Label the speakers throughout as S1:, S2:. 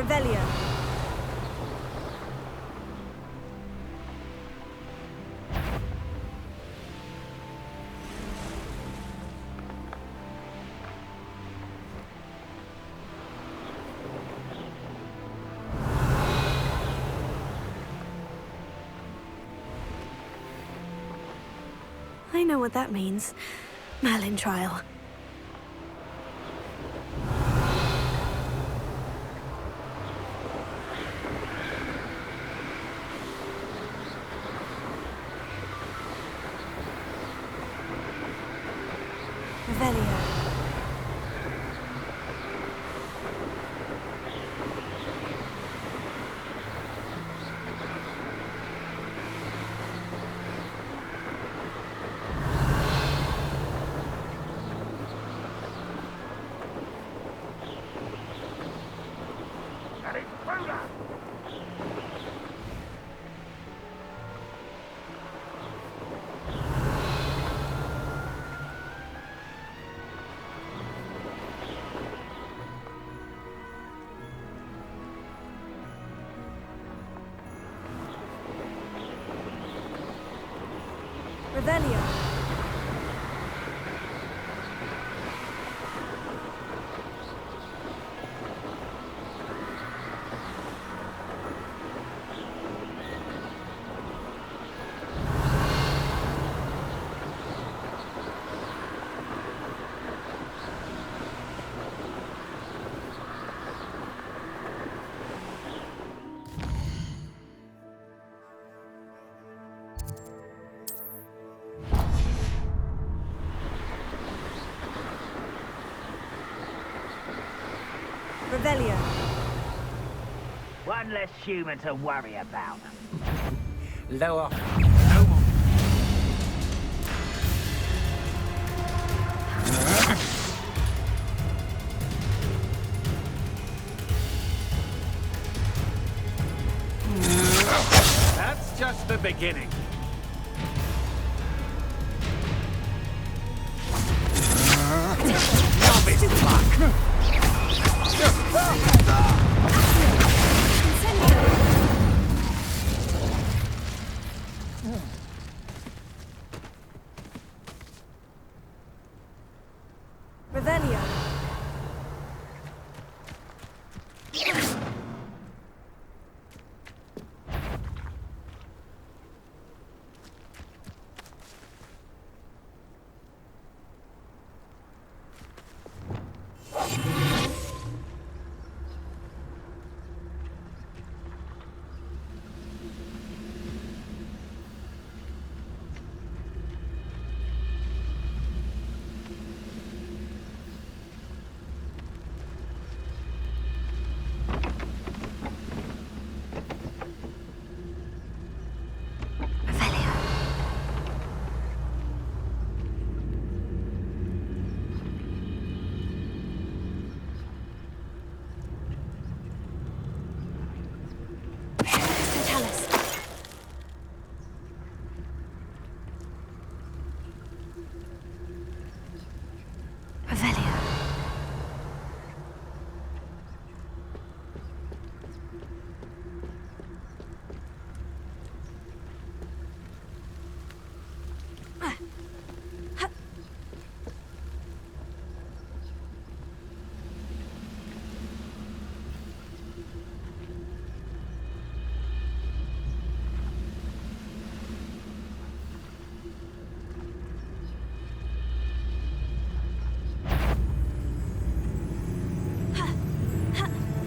S1: Revelio. I know what that means. Merlin trial. Revelio. Revelio. Revelio.
S2: One less human to worry about.
S3: Lower. No more. That's just the beginning. Novice luck.
S1: Revelio.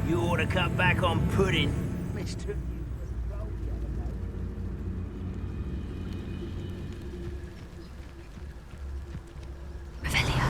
S2: You ought to cut back on pudding.
S1: Revelio.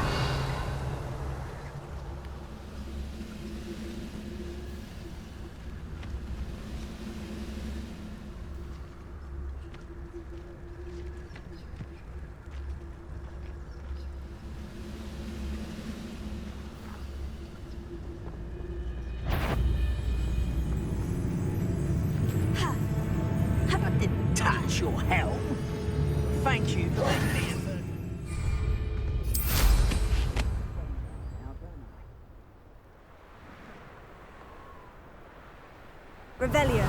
S1: Revelio.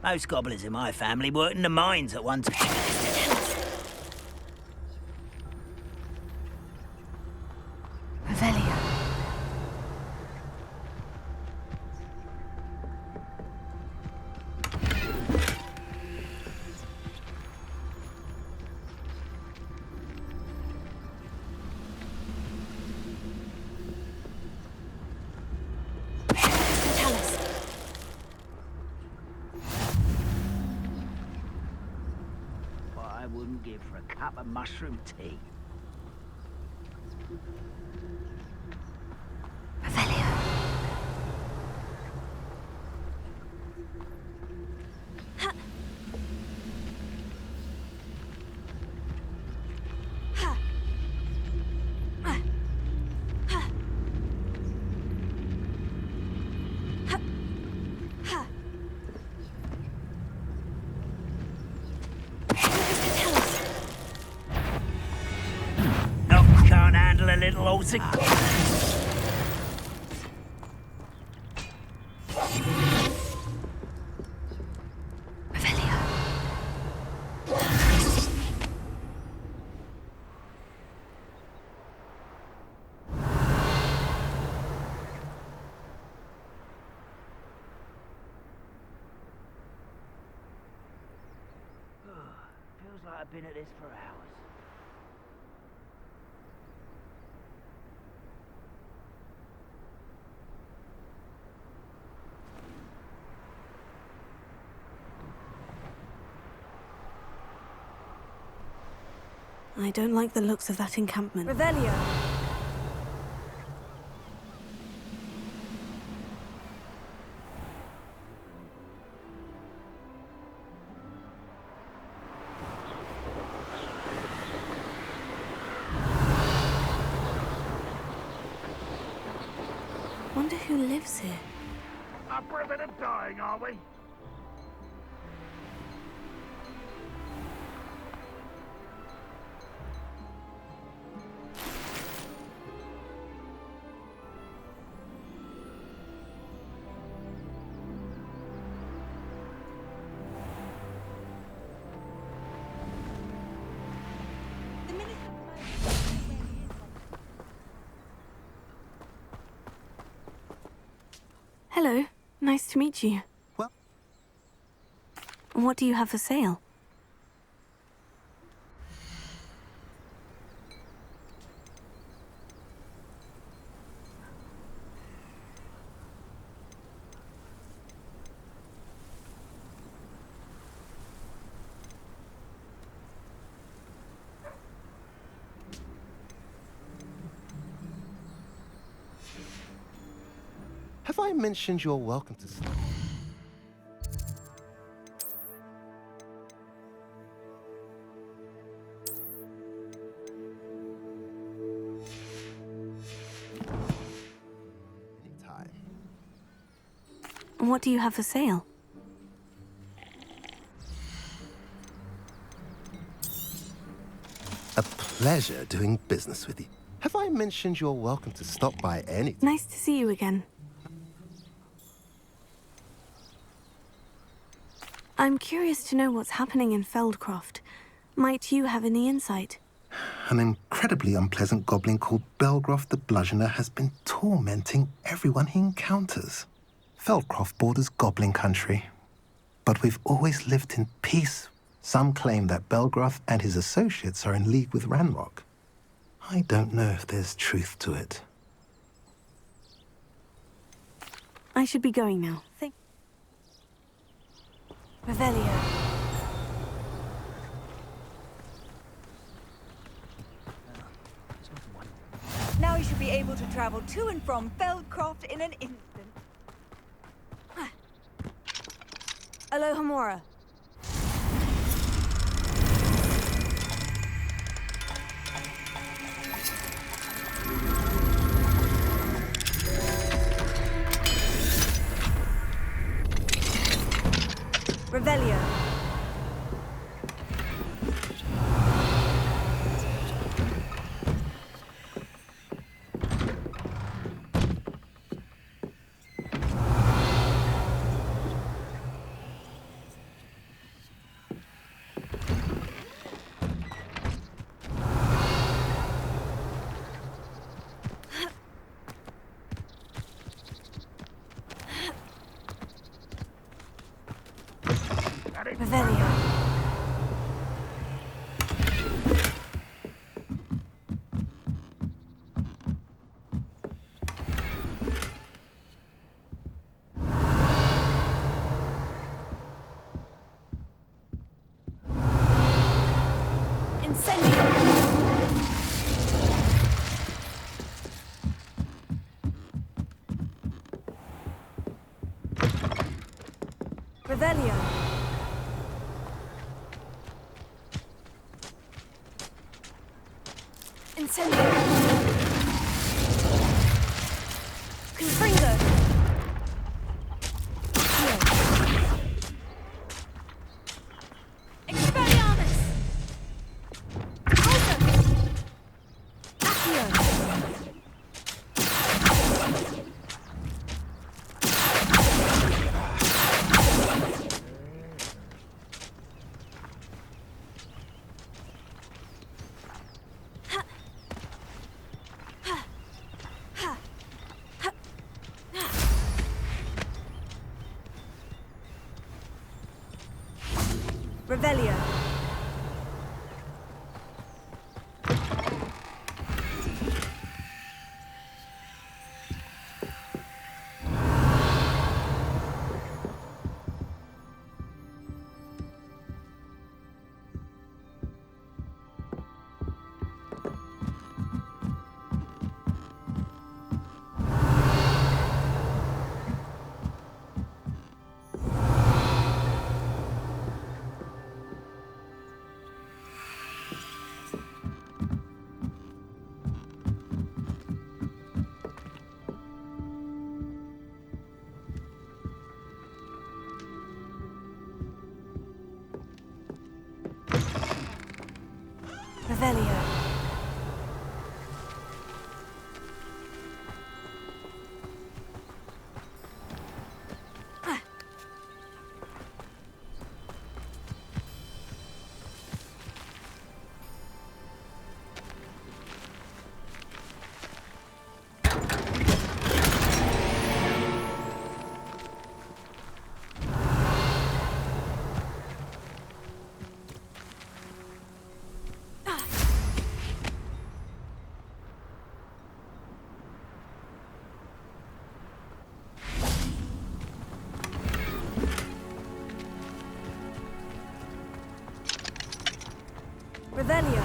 S2: Most goblins in my family worked in the mines at one time.
S1: Revelio.
S2: I wouldn't give for a cup of mushroom tea.
S1: Revelio. Ha. Ha. Ah. Ha. Ha. Ha.
S2: No, can't handle a little horse.
S1: Revelio.
S2: Feels like I've been at this for hours.
S1: I don't like the looks of that encampment. Revelio. Wonder who lives here.
S2: Up for a bit of dying, are we?
S1: Hello. Nice to meet you.
S4: Well-
S1: What do you have for sale?
S4: Have I mentioned you're welcome to stop? Anytime.
S1: What do you have for sale?
S4: A pleasure doing business with you. Have I mentioned you're welcome to stop by any...
S1: Nice to see you again. I'm curious to know what's happening in Feldcroft. Might you have any insight?
S4: An incredibly unpleasant goblin called Belgroth the Bludgeoner has been tormenting everyone he encounters. Feldcroft borders goblin country, but we've always lived in peace. Some claim that Belgroth and his associates are in league with Ranrock. I don't know if there's truth to it.
S1: I should be going now. Revelio.
S5: travel to and from Feldcroft in an instant.
S1: Alohomora. Revelio. Revelio. Incendio. Revelio. Incendio. Confringo. Expelliarmus. Alter. Accio. Revelio. Revelio. Revelio.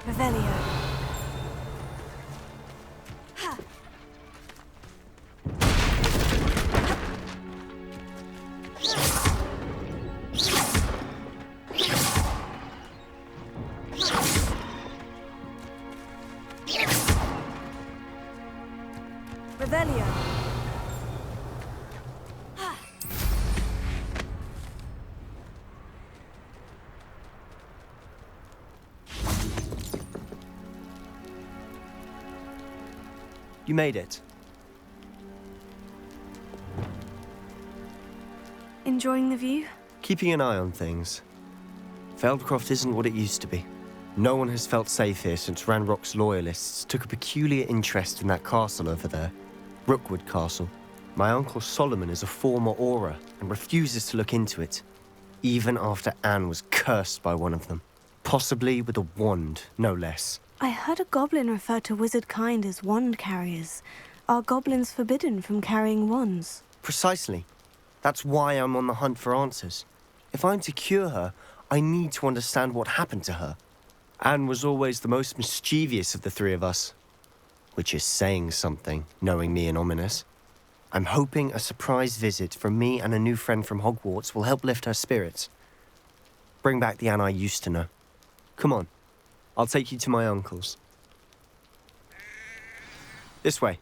S1: Revelio. Ha. Revelio.
S6: You made it.
S1: Enjoying the view?
S6: Keeping an eye on things. Feldcroft isn't what it used to be. No one has felt safe here since Ranrock's loyalists took a peculiar interest in that castle over there, Rookwood Castle. My uncle Solomon is a former Auror and refuses to look into it, even after Anne was cursed by one of them. Possibly with a wand, no less.
S1: I heard a goblin refer to wizard kind as wand carriers. Are goblins forbidden from carrying wands?
S6: Precisely. That's why I'm on the hunt for answers. If I'm to cure her, I need to understand what happened to her. Anne was always the most mischievous of the three of us. Which is saying something, knowing me and Ominous. I'm hoping a surprise visit from me and a new friend from Hogwarts will help lift her spirits. Bring back the Anne I used to know. Come on, I'll take you to my uncle's. This way.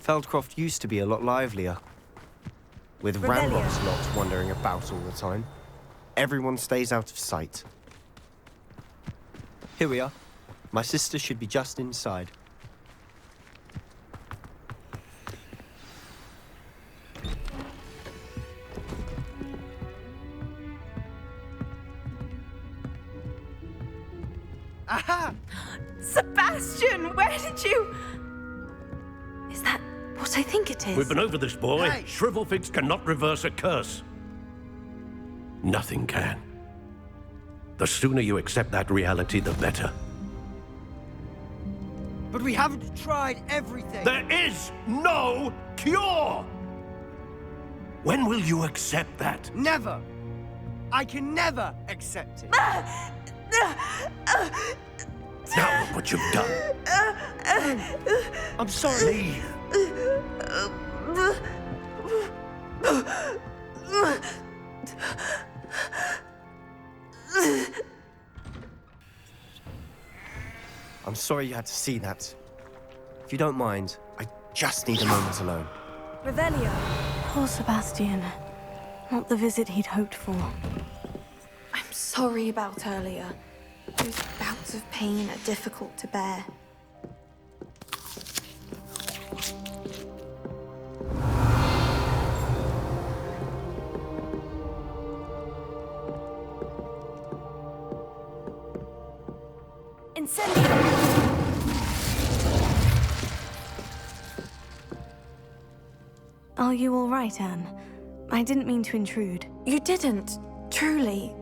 S6: Feldcroft used to be a lot livelier. With Ranrock's lot wandering about all the time. Everyone stays out of sight. Here we are. My sister should be just inside.
S5: Aha! Sebastian, where did you...
S1: Is that what I think it is?
S7: We've been over this, boy.
S3: Hey!
S7: Shrivelfigs cannot reverse a curse. Nothing can. The sooner you accept that reality, the better.
S3: But we haven't tried everything.
S7: There is no cure! When will you accept that?
S3: Never. I can never accept it.
S7: Now look what you've done.
S6: I'm sorry. I'm sorry you had to see that. If you don't mind, I just need a moment alone.
S5: Revelio.
S1: Poor Sebastian. Not the visit he'd hoped for.
S8: I'm sorry about earlier. Those bouts of pain are difficult to bear.
S5: Incendio.
S1: Are you all right, Anne? I didn't mean to intrude.
S8: You didn't, truly.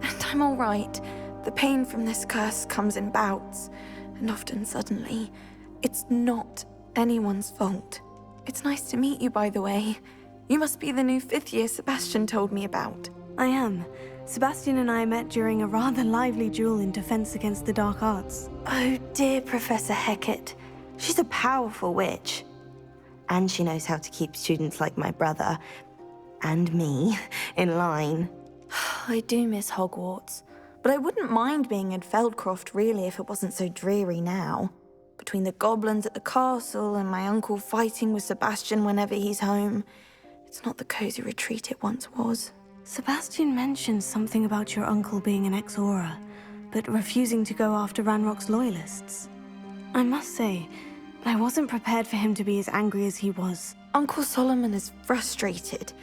S8: And I'm all right. The pain from this curse comes in bouts, and often suddenly. It's not anyone's fault. It's nice to meet you, by the way. You must be the new 5th year Sebastian told me about.
S1: I am. Sebastian and I met during a rather lively duel in Defense Against the Dark Arts.
S9: Oh, dear Professor Hecat. She's a powerful witch. And she knows how to keep students like my brother, and me, in line.
S8: I do miss Hogwarts, but I wouldn't mind being in Feldcroft, really, if it wasn't so dreary now. Between the goblins at the castle and my uncle fighting with Sebastian whenever he's home, it's not the cozy retreat it once was.
S1: Sebastian mentioned something about your uncle being an ex-Auror, but refusing to go after Ranrock's loyalists. I must say, I wasn't prepared for him to be as angry as he was.
S8: Uncle Solomon is frustrated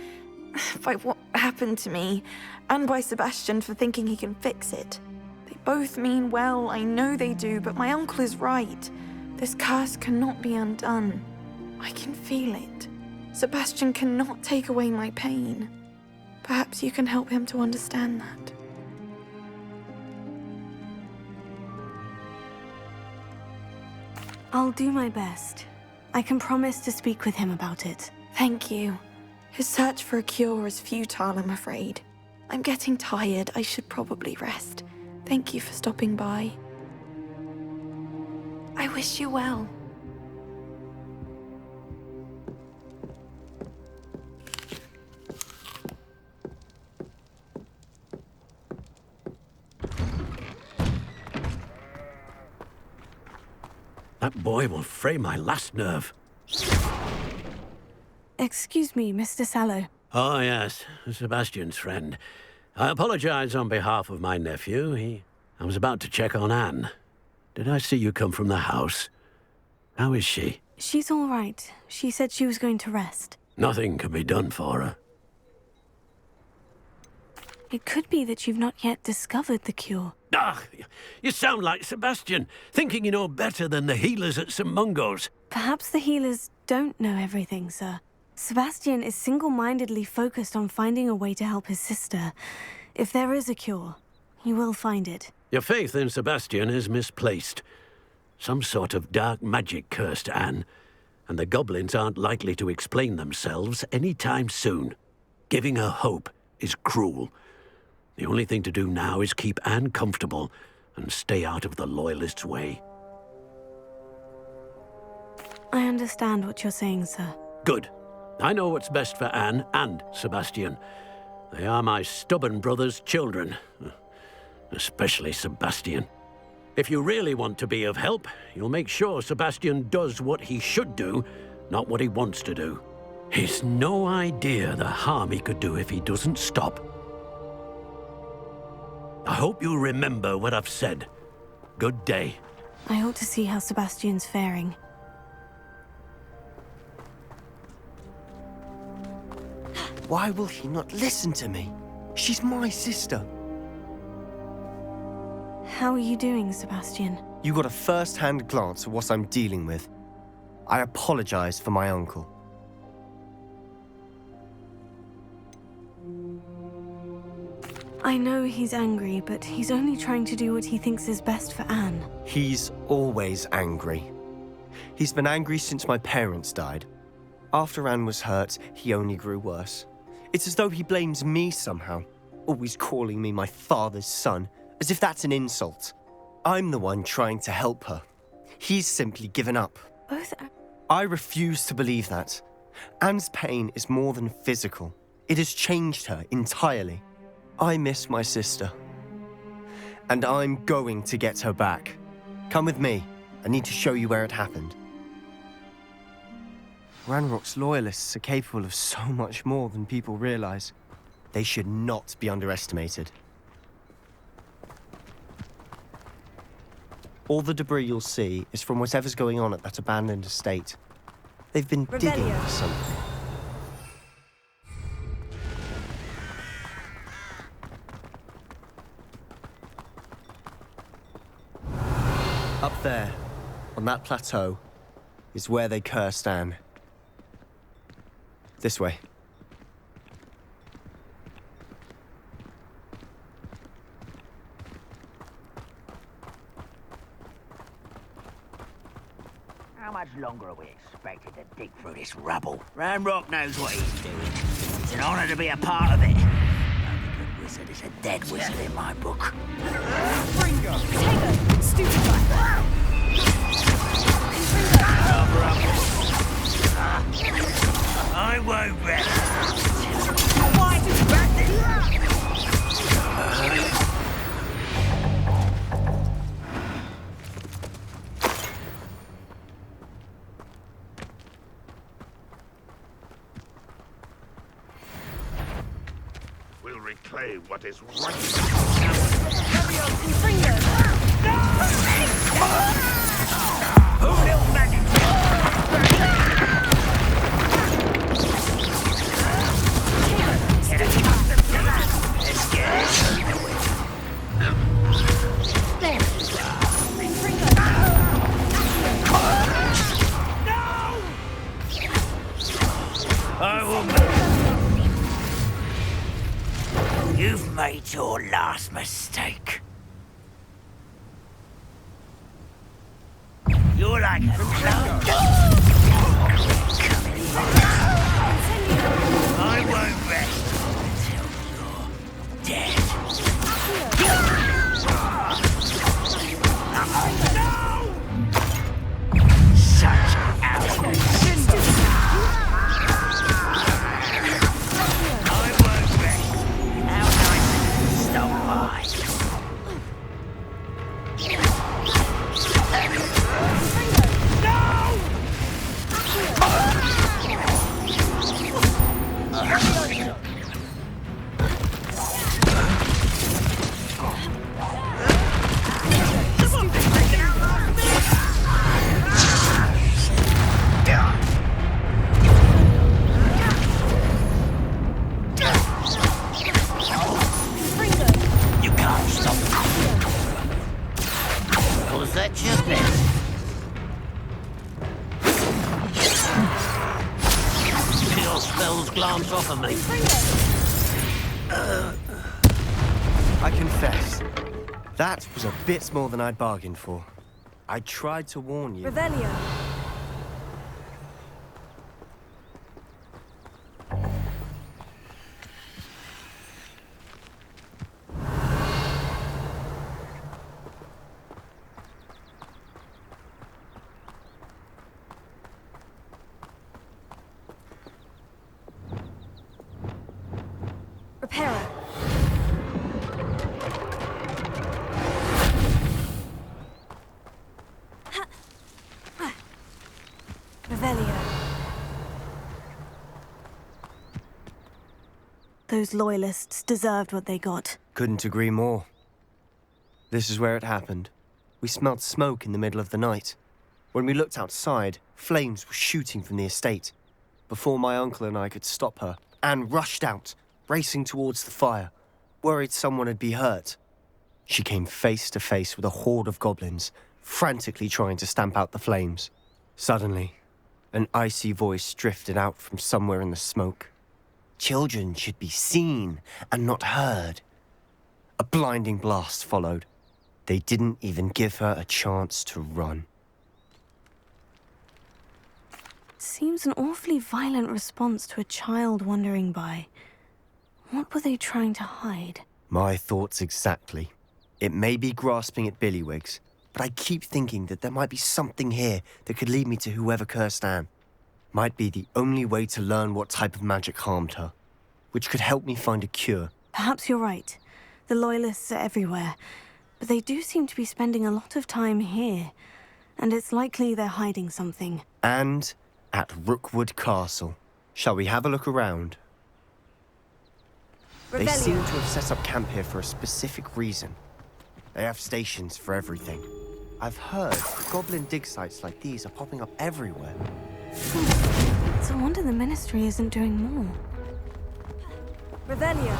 S8: by what happened to me, and by Sebastian for thinking he can fix it. They both mean well, I know they do, but my uncle is right. This curse cannot be undone. I can feel it. Sebastian cannot take away my pain. Perhaps you can help him to understand that.
S1: I'll do my best. I can promise to speak with him about it.
S8: Thank you. His search for a cure is futile, I'm afraid. I'm getting tired. I should probably rest. Thank you for stopping by. I wish you well.
S7: That boy will fray my last nerve.
S1: Excuse me, Mr. Sallow.
S7: Oh, yes, Sebastian's friend. I apologize on behalf of my nephew. I was about to check on Anne. Did I see you come from the house? How is she?
S1: She's all right. She said she was going to rest.
S7: Nothing can be done for her.
S1: It could be that you've not yet discovered the cure.
S7: Ah, you sound like Sebastian, thinking you know better than the healers at St. Mungo's.
S1: Perhaps the healers don't know everything, sir. Sebastian is single-mindedly focused on finding a way to help his sister. If there is a cure, he will find it.
S7: Your faith in Sebastian is misplaced. Some sort of dark magic cursed Anne, and the goblins aren't likely to explain themselves any time soon. Giving her hope is cruel. The only thing to do now is keep Anne comfortable and stay out of the Loyalists' way.
S1: I understand what you're saying, sir.
S7: Good. I know what's best for Anne and Sebastian. They are my stubborn brother's children. Especially Sebastian. If you really want to be of help, you'll make sure Sebastian does what he should do, not what he wants to do. He's no idea the harm he could do if he doesn't stop. I hope you'll remember what I've said. Good day.
S1: I ought to see how Sebastian's faring.
S6: Why will he not listen to me? She's my sister.
S1: How are you doing, Sebastian?
S6: You got a first-hand glance at what I'm dealing with. I apologize for my uncle.
S1: I know he's angry, but he's only trying to do what he thinks is best for Anne.
S6: He's always angry. He's been angry since my parents died. After Anne was hurt, he only grew worse. It's as though he blames me somehow, always calling me my father's son, as if that's an insult. I'm the one trying to help her. He's simply given up. I refuse to believe that. Anne's pain is more than physical. It has changed her entirely. I miss my sister. And I'm going to get her back. Come with me. I need to show you where it happened. Ranrock's Loyalists are capable of so much more than people realize. They should not be underestimated. All the debris you'll see is from whatever's going on at that abandoned estate. They've been digging for something. Up there, on that plateau, is where they cursed Anne. This way.
S2: How much longer are we expected to dig through this rubble? Ranrock knows what he's doing. It's an honor to be a part of it. Only good wizard is a dead wizard in my book.
S5: Fringo! Taylor! Stupefy!
S2: Cover up. I won't rest.
S5: Why did you back this?
S10: We'll reclaim what is right.
S2: Who killed magic? You've made your last mistake. You're like a clown. I won't rest until you're dead. No! Such arrogance. I won't rest. How nice stop by. No!
S7: spells glance off of me.
S6: I confess, that was a bit more than I'd bargained for. I tried to warn you.
S5: Revelio. Repairer. Revelio.
S1: Those loyalists deserved what they got.
S6: Couldn't agree more. This is where it happened. We smelled smoke in the middle of the night. When we looked outside, flames were shooting from the estate. Before my uncle and I could stop her, Anne rushed out, racing towards the fire, worried someone had been hurt. She came face to face with a horde of goblins, frantically trying to stamp out the flames. Suddenly, an icy voice drifted out from somewhere in the smoke. Children should be seen and not heard. A blinding blast followed. They didn't even give her a chance to run.
S1: Seems an awfully violent response to a child wandering by. What were they trying to hide?
S6: My thoughts exactly. It may be grasping at Billywigs, but I keep thinking that there might be something here that could lead me to whoever cursed Anne. Might be the only way to learn what type of magic harmed her, which could help me find a cure.
S1: Perhaps you're right. The Loyalists are everywhere, but they do seem to be spending a lot of time here, and it's likely they're hiding something.
S6: And at Rookwood Castle. Shall we have a look around? They seem to have set up camp here for a specific reason. They have stations for everything. I've heard goblin dig sites like these are popping up everywhere.
S1: It's a wonder the Ministry isn't doing more.
S5: Revelio.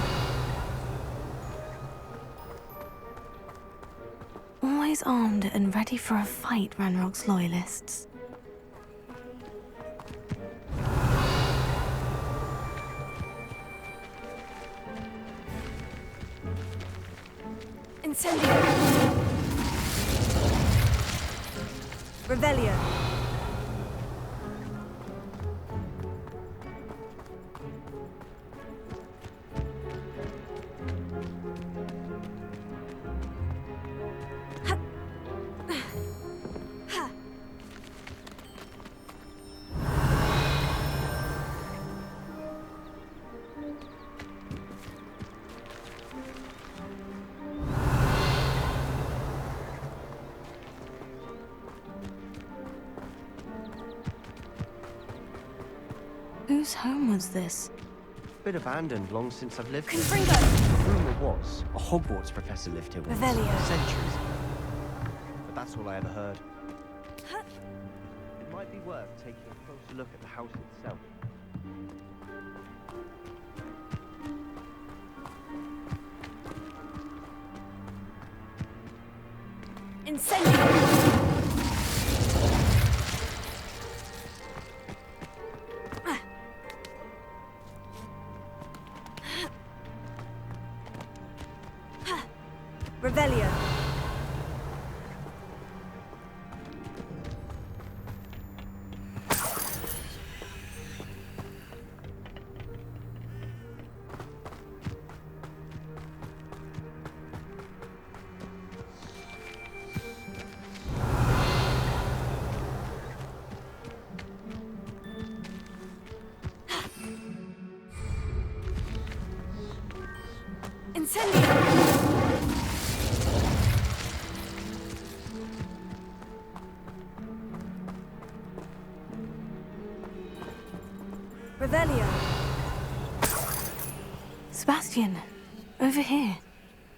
S1: Always armed and ready for a fight, Ranrock's Loyalists.
S5: Incendio. Revelio.
S1: Whose home was this?
S6: Bit abandoned long since I've lived here.
S5: Confringo.
S6: The rumour was a Hogwarts professor lived here once,
S5: Revelio.
S6: centuries ago. But that's all I ever heard. It might be worth taking a closer look at the house itself.
S5: Incendio. Revelio. Incendio. Revelio.
S1: Sebastian, over here.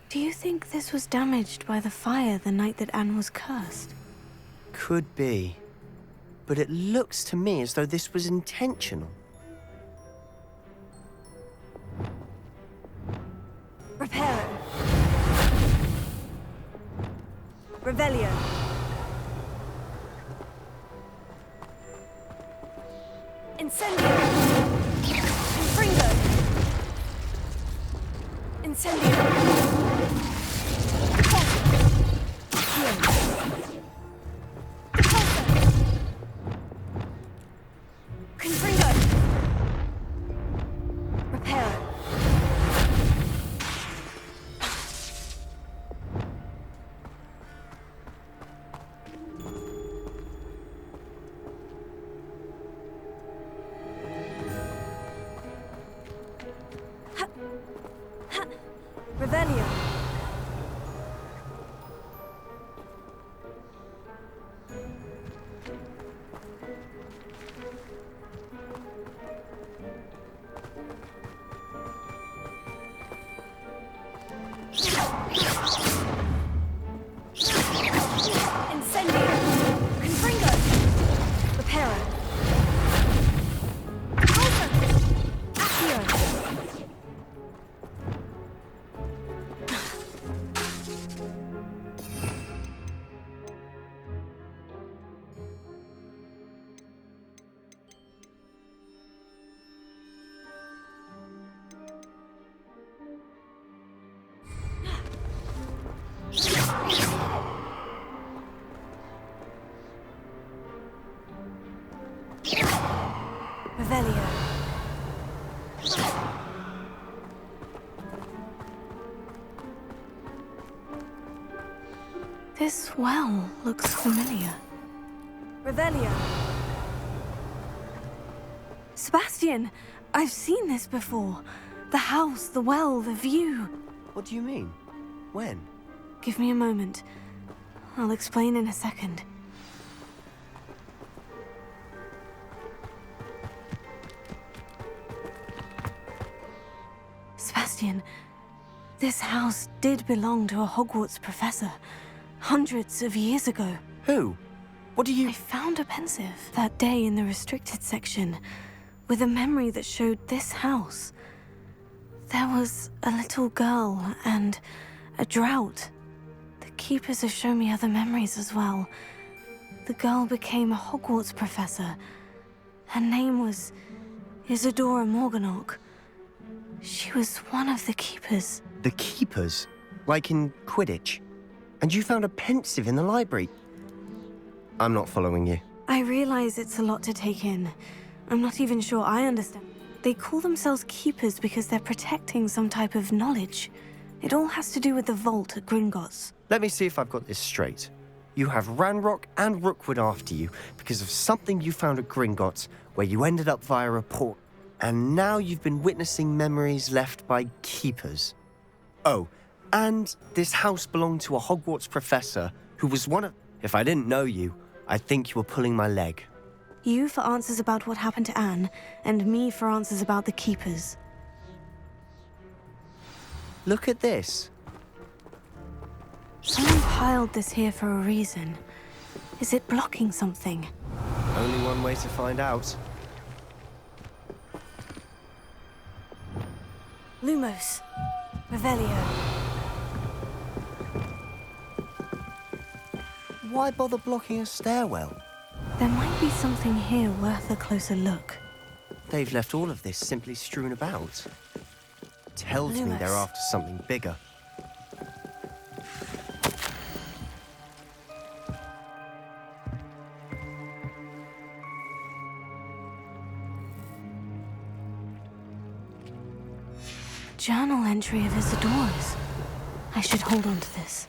S1: Do you think this was damaged by the fire the night that Anne was cursed?
S6: Could be. But it looks to me as though this was intentional.
S5: Reparo. Revelio. Incendio. Revelio. Incendio. Confringo. Reparo. Pulsar. Accio. Revelio.
S1: This well looks familiar.
S5: Revelio.
S1: Sebastian, I've seen this before. The house, the well, the view.
S6: What do you mean? When?
S1: Give me a moment. I'll explain in a second. Sebastian, this house did belong to a Hogwarts professor, hundreds of years ago.
S6: Who? What do you...
S1: I found a pensive that day in the restricted section, with a memory that showed this house. There was a little girl and a drought. The keepers have shown me other memories as well. The girl became a Hogwarts professor. Her name was Isadora Morganach. She was one of the keepers.
S6: The keepers? Like in Quidditch? And you found a pensive in the library? I'm not following you.
S1: I realize it's a lot to take in. I'm not even sure I understand. They call themselves keepers because they're protecting some type of knowledge. It all has to do with the vault at Gringotts.
S6: Let me see if I've got this straight. You have Ranrock and Rookwood after you because of something you found at Gringotts where you ended up via a port. And now you've been witnessing memories left by keepers. Oh, and this house belonged to a Hogwarts professor who was one of... If I didn't know you, I'd think you were pulling my leg.
S1: You for answers about what happened to Anne, and me for answers about the keepers.
S6: Look at this.
S1: Someone piled this here for a reason. Is it blocking something?
S6: Only one way to find out.
S5: Lumos. Revelio.
S6: Why bother blocking a stairwell?
S1: There might be something here worth a closer look.
S6: They've left all of this simply strewn about. Tells me they're after something bigger.
S1: Journal entry of Isadora's. I should hold on to this.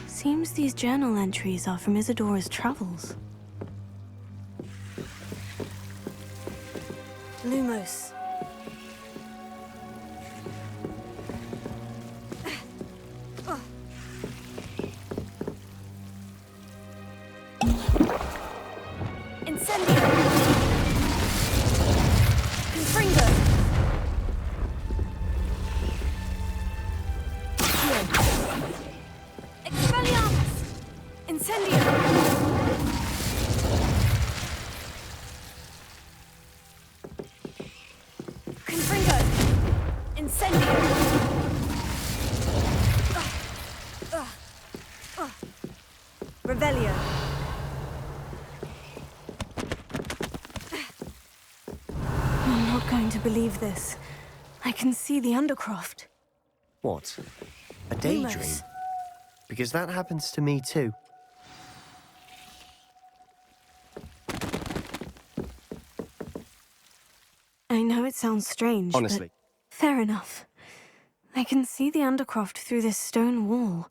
S1: Seems these journal entries are from Isadora's travels.
S5: Lumos. Incendio. Confringo. Expelliarmus. Incendio. Confringo. Incendio. Revelio.
S1: I'm not going to believe this. I can see the Undercroft.
S6: What? A daydream?
S5: Lumos.
S6: Because that happens to me too.
S1: I know it sounds strange,
S6: Honestly.
S1: but fair enough. I can see the Undercroft through this stone wall.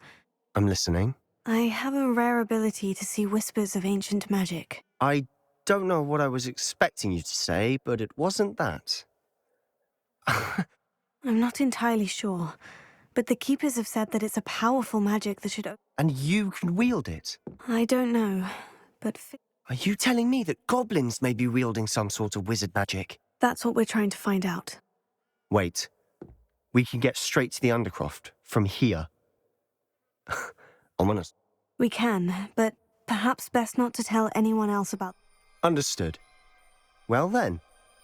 S6: I'm listening.
S1: I have a rare ability to see whispers of ancient magic.
S6: I don't know what I was expecting you to say, but it wasn't that.
S1: I'm not entirely sure, but the Keepers have said that it's a powerful magic that should...
S6: And you can wield it?
S1: I don't know, but...
S6: Are you telling me that goblins may be wielding some sort of wizard magic?
S1: That's what we're trying to find out.
S6: Wait. We can get straight to the Undercroft from here. Ominous.
S1: We can, but perhaps best not to tell anyone else about...
S6: Understood. Well then,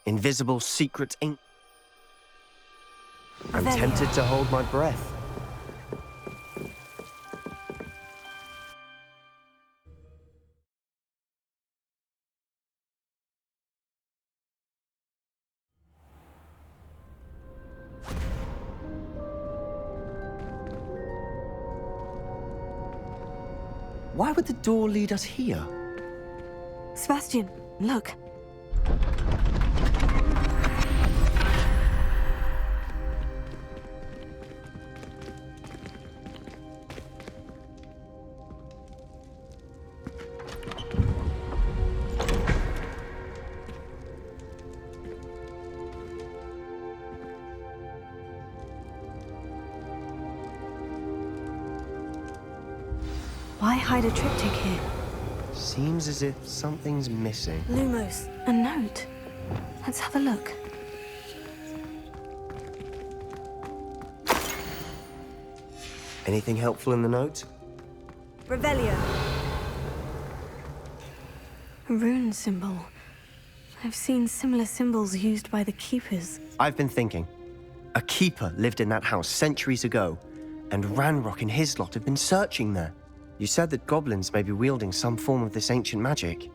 S6: invisible secret ink. I'm tempted to hold my breath. Why would the door lead us here?
S1: Sebastian, look. Why hide a triptych here?
S6: Seems as if something's missing.
S1: Lumos, a note. Let's have a look.
S6: Anything helpful in the note?
S5: Revelio.
S1: A rune symbol. I've seen similar symbols used by the Keepers.
S6: I've been thinking. A keeper lived in that house centuries ago, and Ranrock and his lot have been searching there. You said that goblins may be wielding some form of this ancient magic.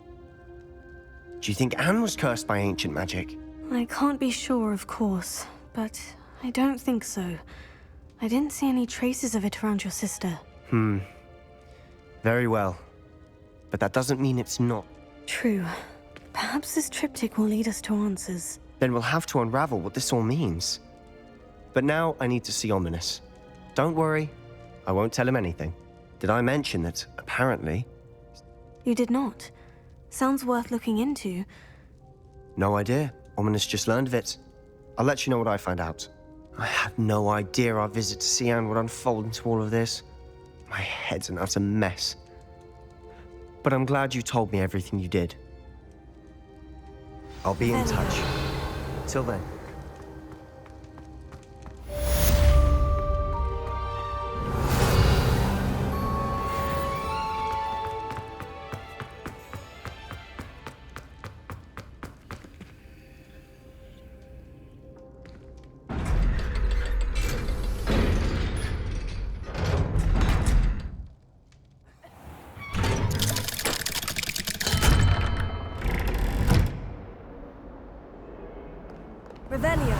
S6: Do you think Anne was cursed by ancient magic?
S1: I can't be sure, of course, but I don't think so. I didn't see any traces of it around your sister.
S6: Very well. But that doesn't mean it's not.
S1: True. Perhaps this triptych will lead us to answers.
S6: Then we'll have to unravel what this all means. But now I need to see Ominous. Don't worry, I won't tell him anything. Did I mention that, apparently...
S1: You did not. Sounds worth looking into.
S6: No idea. Ominous just learned of it. I'll let you know what I find out. I had no idea our visit to Cian would unfold into all of this. My head's an utter mess. But I'm glad you told me everything you did. I'll be in touch. Till then.
S5: Revelio.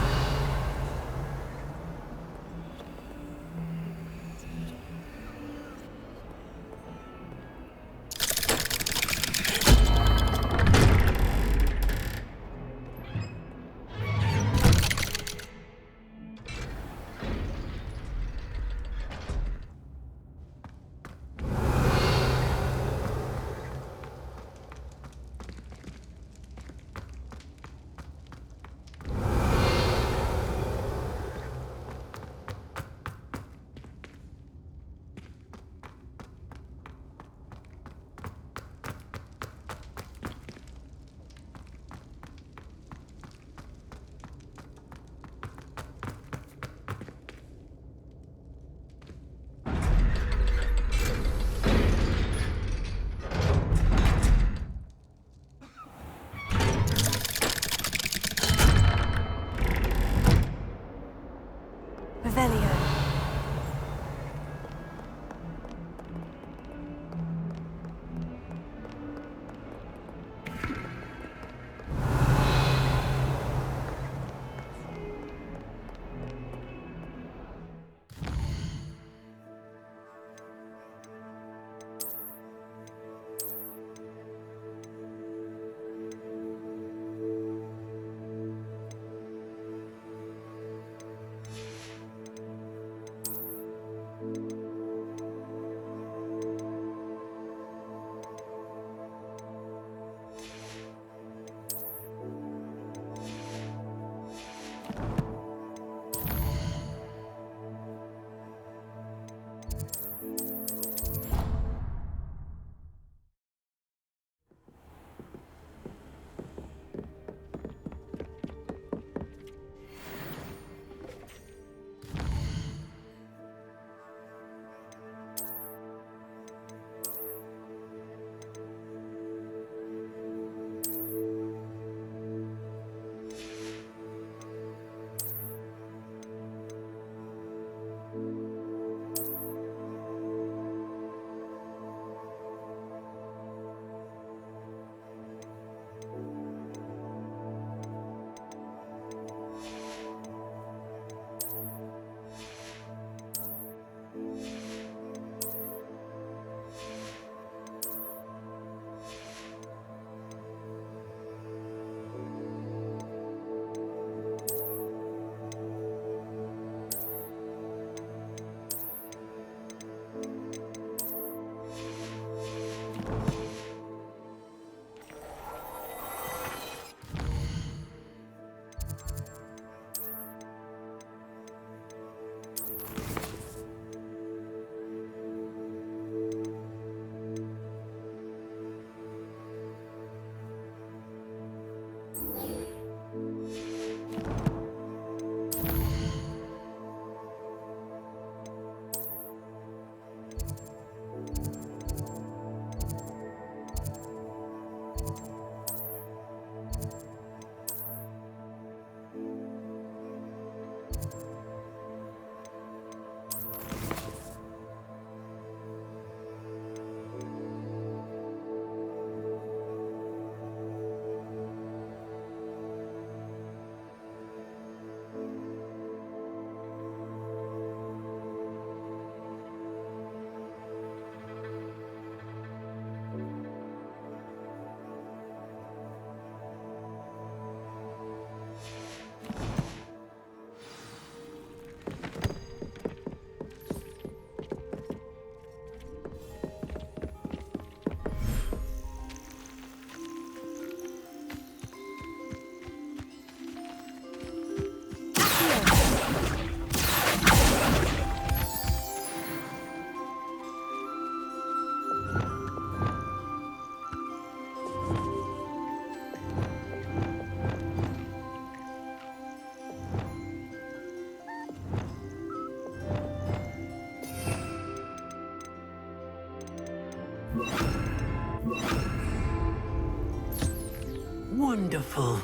S7: Wonderful.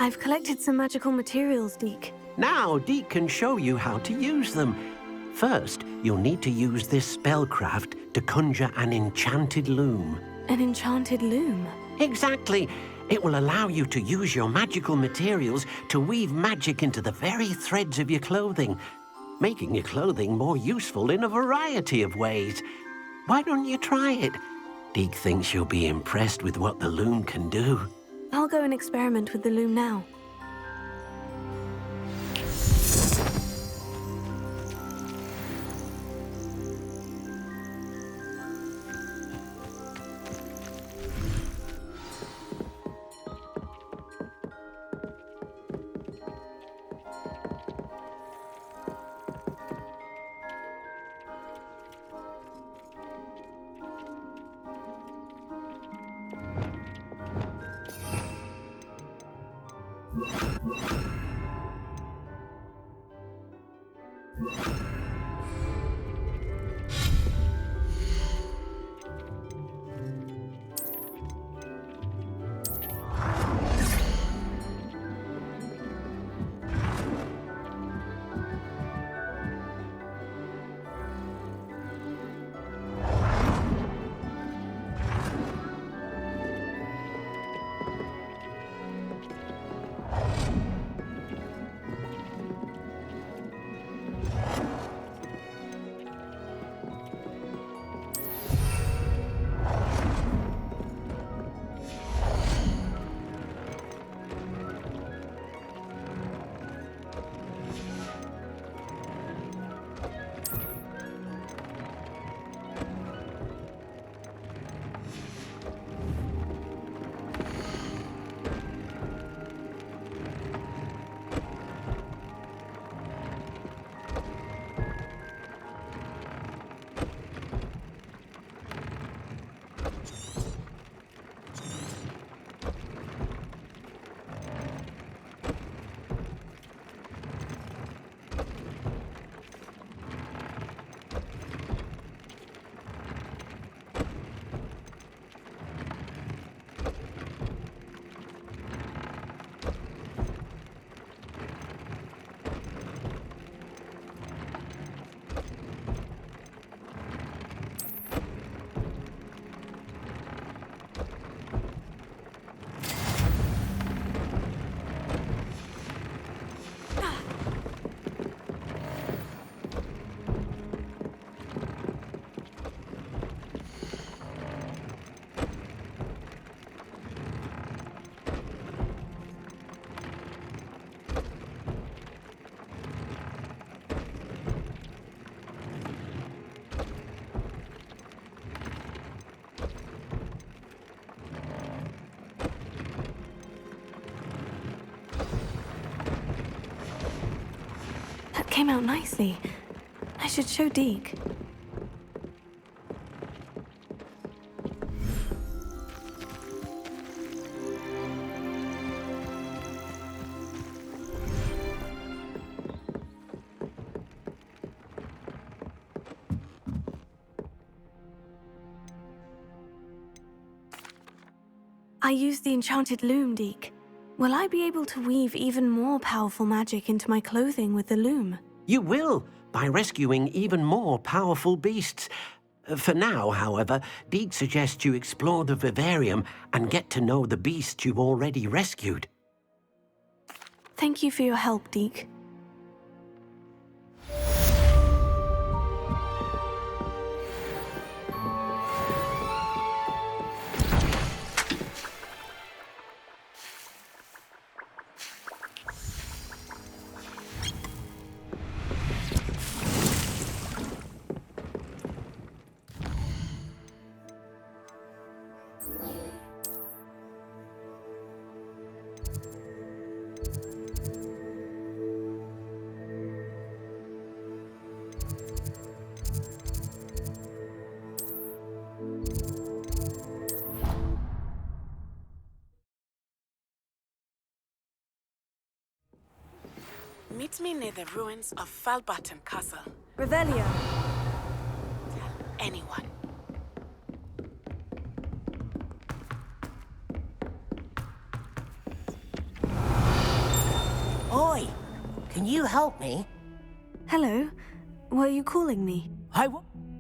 S1: I've collected some magical materials, Deke.
S7: Now, Deke can show you how to use them. First, you'll need to use this spellcraft to conjure an enchanted loom.
S1: An enchanted loom?
S7: Exactly. It will allow you to use your magical materials to weave magic into the very threads of your clothing, making your clothing more useful in a variety of ways. Why don't you try it? Deke thinks you'll be impressed with what the loom can do.
S1: I'll go and experiment with the loom now. came out nicely. I should show Deke. I used the enchanted loom, Deke. Will I be able to weave even more powerful magic into my clothing with the loom?
S7: You will, by rescuing even more powerful beasts. For now, however, Deke suggests you explore the vivarium and get to know the beasts you've already rescued.
S1: Thank you for your help, Deke.
S11: Meet me near the ruins of Falbaton Castle.
S5: Revelio.
S11: Tell anyone.
S12: Oi! Can you help me?
S1: Hello. Were you calling me?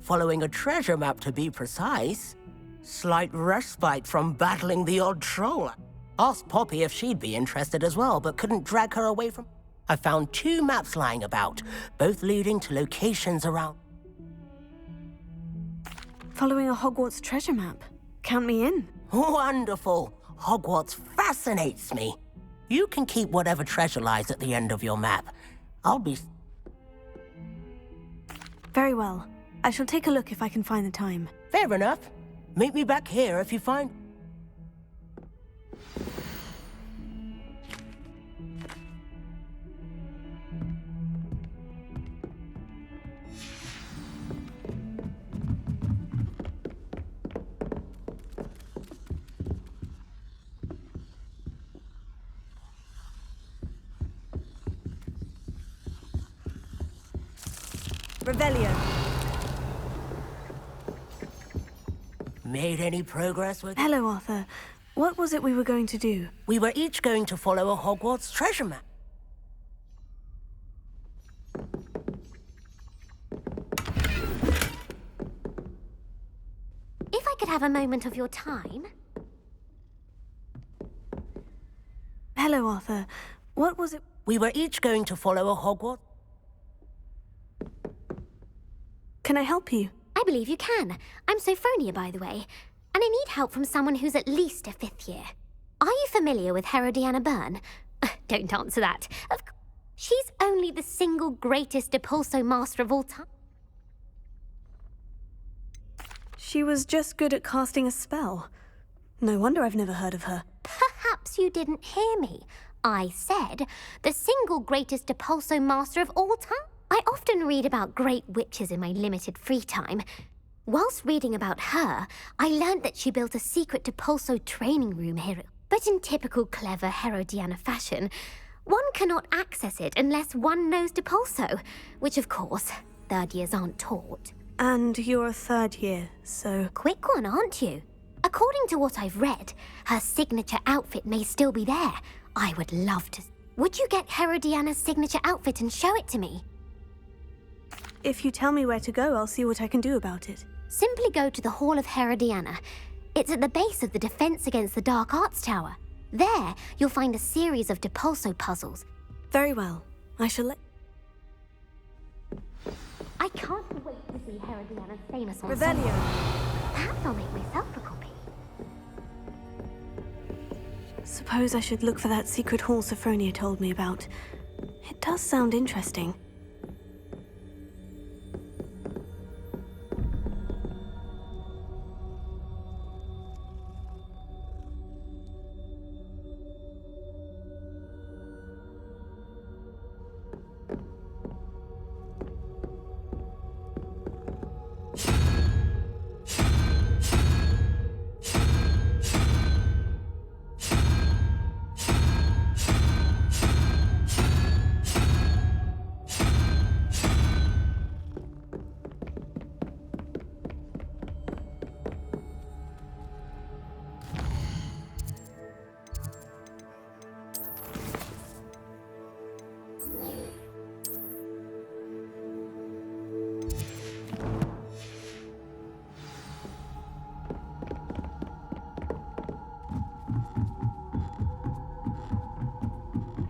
S12: Following a treasure map, to be precise. Slight respite from battling the odd troll. Asked Poppy if she'd be interested as well, but couldn't drag her away from... I found 2 maps lying about, both leading to locations around...
S1: Following a Hogwarts treasure map. Count me in.
S12: Wonderful! Hogwarts fascinates me. You can keep whatever treasure lies at the end of your map. I'll be...
S1: Very well. I shall take a look if I can find the time.
S12: Fair enough. Meet me back here if you find...
S5: Revelio.
S12: Made any progress with...
S1: Hello, Arthur. What was it we were going to do?
S12: We were each going to follow a Hogwarts treasure map.
S13: If I could have a moment of your time...
S1: Hello, Arthur. What was it?
S12: We were each going to follow a Hogwarts...
S1: Can I help you?
S13: I believe you can. I'm Sophronia, by the way, and I need help from someone who's at least a 5th year. Are you familiar with Herodiana Byrne? Don't answer that. She's only the single greatest Depulso master of all time.
S1: She was just good at casting a spell. No wonder I've never heard of her.
S13: Perhaps you didn't hear me. I said the single greatest Depulso master of all time. I often read about great witches in my limited free time. Whilst reading about her, I learned that she built a secret Depulso training room here. But in typical clever Herodiana fashion, one cannot access it unless one knows Depulso, which of course, 3rd years aren't taught.
S1: And you're a 3rd year, so...
S13: Quick one, aren't you? According to what I've read, her signature outfit may still be there. I would love to... Would you get Herodiana's signature outfit and show it to me?
S1: If you tell me where to go, I'll see what I can do about it.
S13: Simply go to the Hall of Herodiana. It's at the base of the Defense Against the Dark Arts Tower. There, you'll find a series of Depulso puzzles.
S1: Very well. I shall let...
S13: I can't wait to see Herodiana's famous one.
S5: Revelio.
S13: Perhaps I'll make myself a copy.
S1: Suppose I should look for that secret hall Sophronia told me about. It does sound interesting.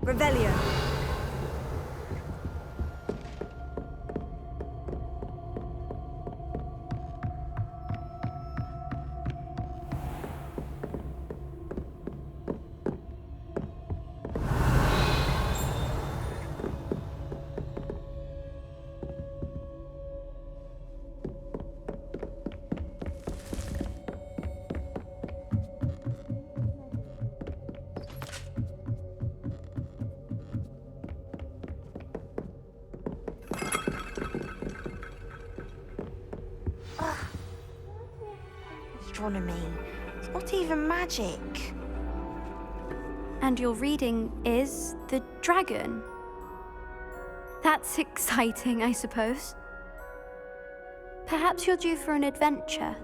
S5: Revelio.
S9: Astronomy. It's not even magic.
S14: And your reading is the dragon. That's exciting, I suppose. Perhaps you're due for an adventure.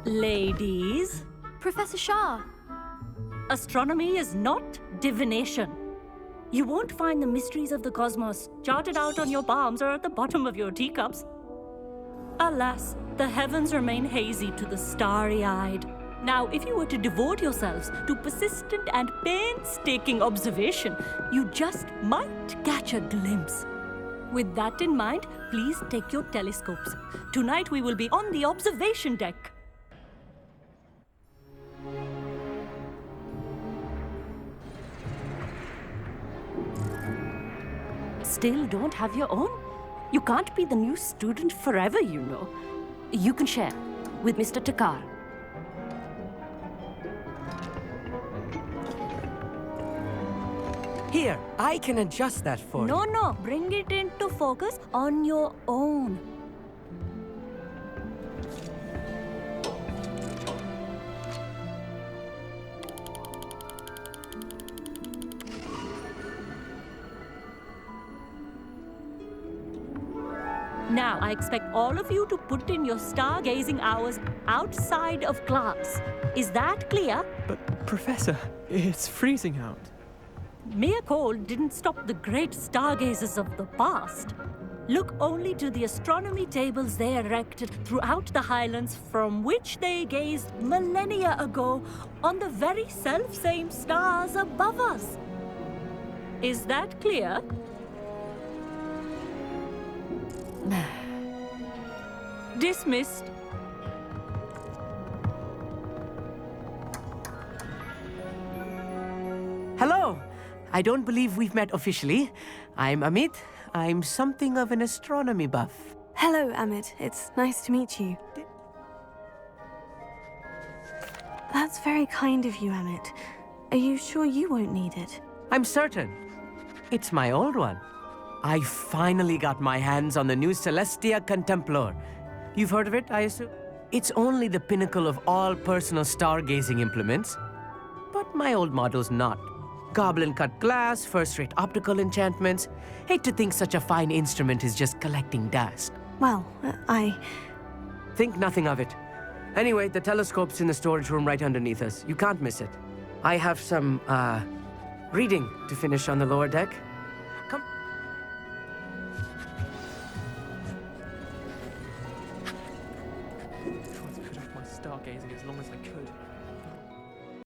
S15: Ladies,
S14: Professor Shah.
S15: astronomy is not divination. You won't find the mysteries of the cosmos charted out on your palms or at the bottom of your teacups. Alas, the heavens remain hazy to the starry-eyed. Now, if you were to devote yourselves to persistent and painstaking observation, you just might catch a glimpse. With that in mind, please take your telescopes. Tonight we will be on the observation deck. Still don't have your own? You can't be the new student forever, you know. You can share with Mr. Takar.
S16: Here, I can adjust that for you.
S15: No, bring it into focus on your own. Now, I expect all of you to put in your stargazing hours outside of class. Is that clear?
S17: But, Professor, it's freezing out.
S15: Mere cold didn't stop the great stargazers of the past. Look only to the astronomy tables they erected throughout the highlands from which they gazed millennia ago on the very self-same stars above us. Is that clear? Dismissed.
S16: Hello. I don't believe we've met officially. I'm Amit. I'm something of an astronomy buff.
S1: Hello, Amit. It's nice to meet you. That's very kind of you, Amit. Are you sure you won't need it?
S16: I'm certain. It's my old one. I finally got my hands on the new Celestia Contemplar. You've heard of it, I assume? It's only the pinnacle of all personal stargazing implements. But my old model's not. Goblin-cut glass, first-rate optical enchantments. Hate to think such a fine instrument is just collecting dust.
S1: Well, I...
S16: Think nothing of it. Anyway, the telescope's in the storage room right underneath us. You can't miss it. I have some, reading to finish on the lower deck. Come.
S17: I tried to put off my stargazing as long as I could.